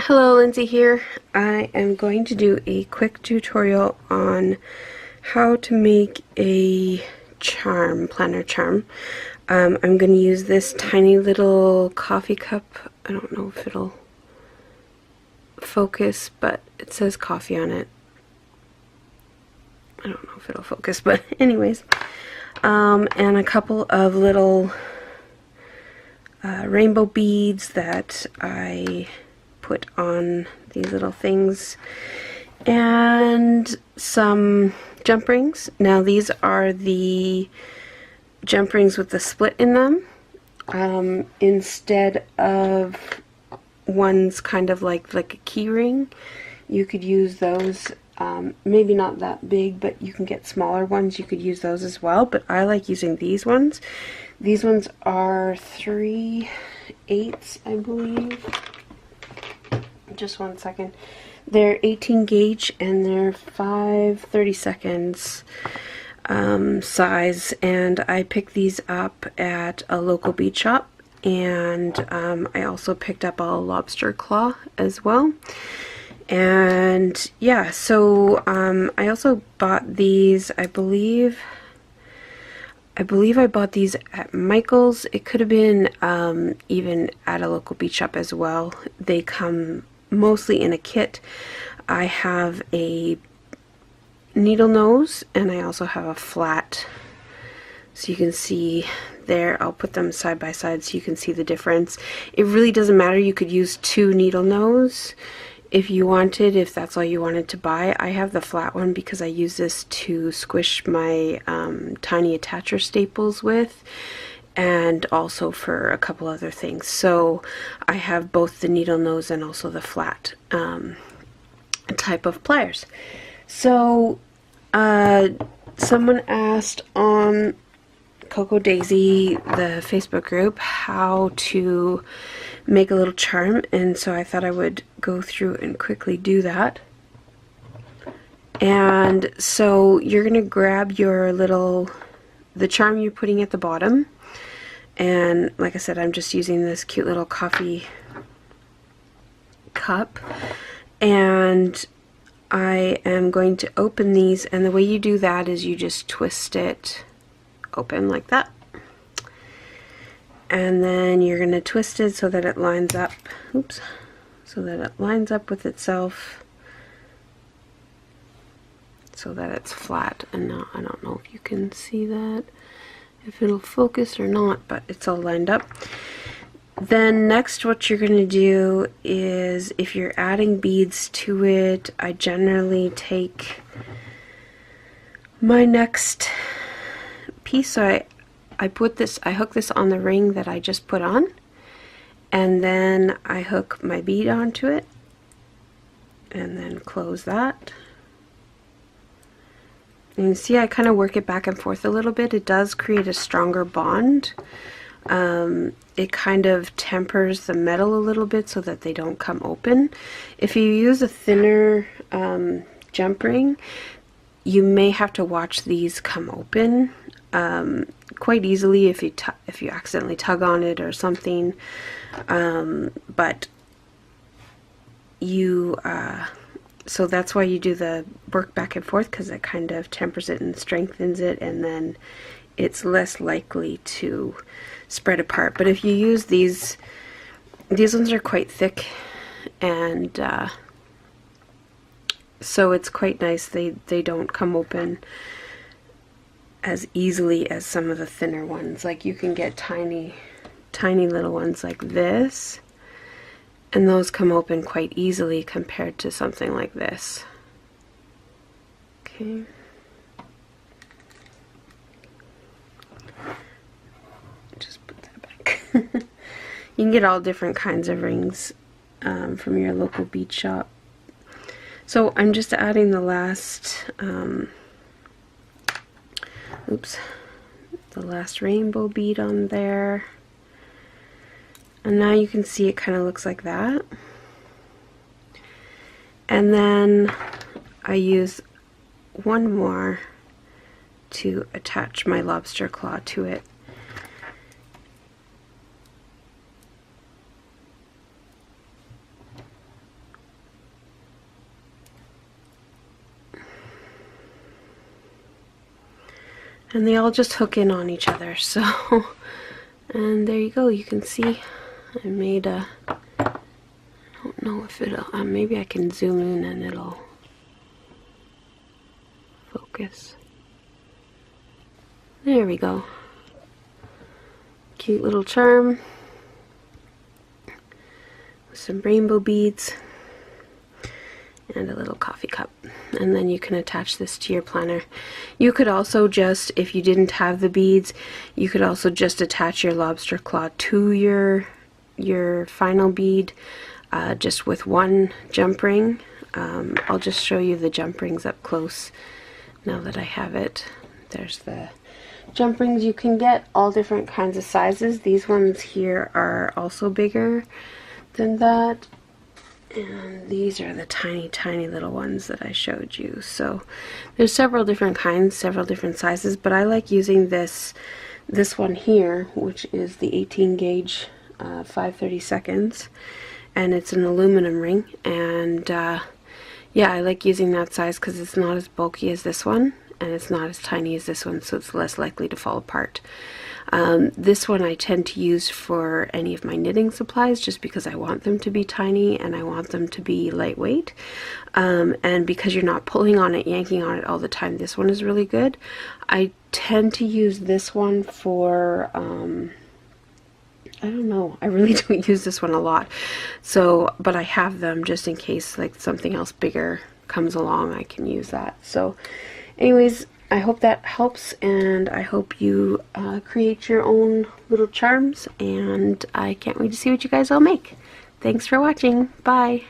Hello, Lindsay here. I am going to do a quick tutorial on how to make a charm, planner charm. I'm going to use this tiny little coffee cup. I don't know if it'll focus, but it says coffee on it. I don't know if it'll focus, but anyways. And a couple of little rainbow beads that I put on these little things, and some jump rings. Now these are the jump rings with the split in them, instead of ones kind of like a key ring. You could use those, maybe not that big, but you can get smaller ones. You could use those as well, but I like using these ones. These ones are 3/8, I believe. Just one second. They're 18 gauge and they're 5/32 size, and I picked these up at a local bead shop, and I also picked up a lobster claw as well. And yeah, so I also bought these, I believe I bought these at Michael's. It could have been even at a local bead shop as well. They come mostly in a kit. I have a needle nose and I also have a flat. So you can see there, I'll put them side by side so you can see the difference. It really doesn't matter. You could use 2 needle nose if you wanted, if that's all you wanted to buy. I have the flat one because I use this to squish my tiny attacher staples with, and also for a couple other things. So I have both the needle nose and also the flat type of pliers. So someone asked on Coco Daisy, the Facebook group, how to make a little charm, and so I thought I would go through and quickly do that. And so you're gonna grab your the charm you're putting at the bottom, and like I said, I'm just using this cute little coffee cup, and I am going to open these, and the way you do that is you just twist it open like that, and then you're going to twist it so that it lines up, so that it lines up with itself, so that it's flat. And now I don't know if you can see that, if it'll focus or not, but it's all lined up. Then next, what you're going to do is, if you're adding beads to it, I generally take my next piece. So I hook this on the ring that I just put on, and then I hook my bead onto it, and then close that. And you see I kind of work it back and forth a little bit. It does create a stronger bond. It kind of tempers the metal a little bit so that they don't come open. If you use a thinner jump ring, you may have to watch these come open quite easily if you accidentally tug on it or something. But you so that's why you do the work back and forth, because it kind of tempers it and strengthens it, and then it's less likely to spread apart. But if you use these ones are quite thick, and so it's quite nice. They don't come open as easily as some of the thinner ones. Like, you can get tiny little ones like this, and those come open quite easily compared to something like this. Okay. Just put that back. You can get all different kinds of rings from your local bead shop. So I'm just adding the last the last rainbow bead on there, and now you can see it kind of looks like that. And then I use one more to attach my lobster claw to it. And they all just hook in on each other, so and there you go. You can see I made a, I don't know if it'll, maybe I can zoom in and it'll focus. There we go. Cute little charm with some rainbow beads and a little coffee cup. And then you can attach this to your planner. You could also just, if you didn't have the beads, you could also just attach your lobster claw to your final bead, just with one jump ring. I'll just show you the jump rings up close now that I have it. There's the jump rings you can get, all different kinds of sizes. These ones here are also bigger than that. And these are the tiny, tiny little ones that I showed you. So there's several different kinds, several different sizes, but I like using this one here, which is the 18 gauge 5/32, and it's an aluminum ring. And yeah, I like using that size because it's not as bulky as this one, and it's not as tiny as this one, so it's less likely to fall apart. This one I tend to use for any of my knitting supplies just because I want them to be tiny and I want them to be lightweight. And because you're not pulling on it, yanking on it all the time, this one is really good. I tend to use this one for, I don't know, I really don't use this one a lot. So, but I have them just in case like something else bigger comes along, I can use that. So anyways, I hope that helps, and I hope you create your own little charms, and I can't wait to see what you guys all make. Thanks for watching. Bye.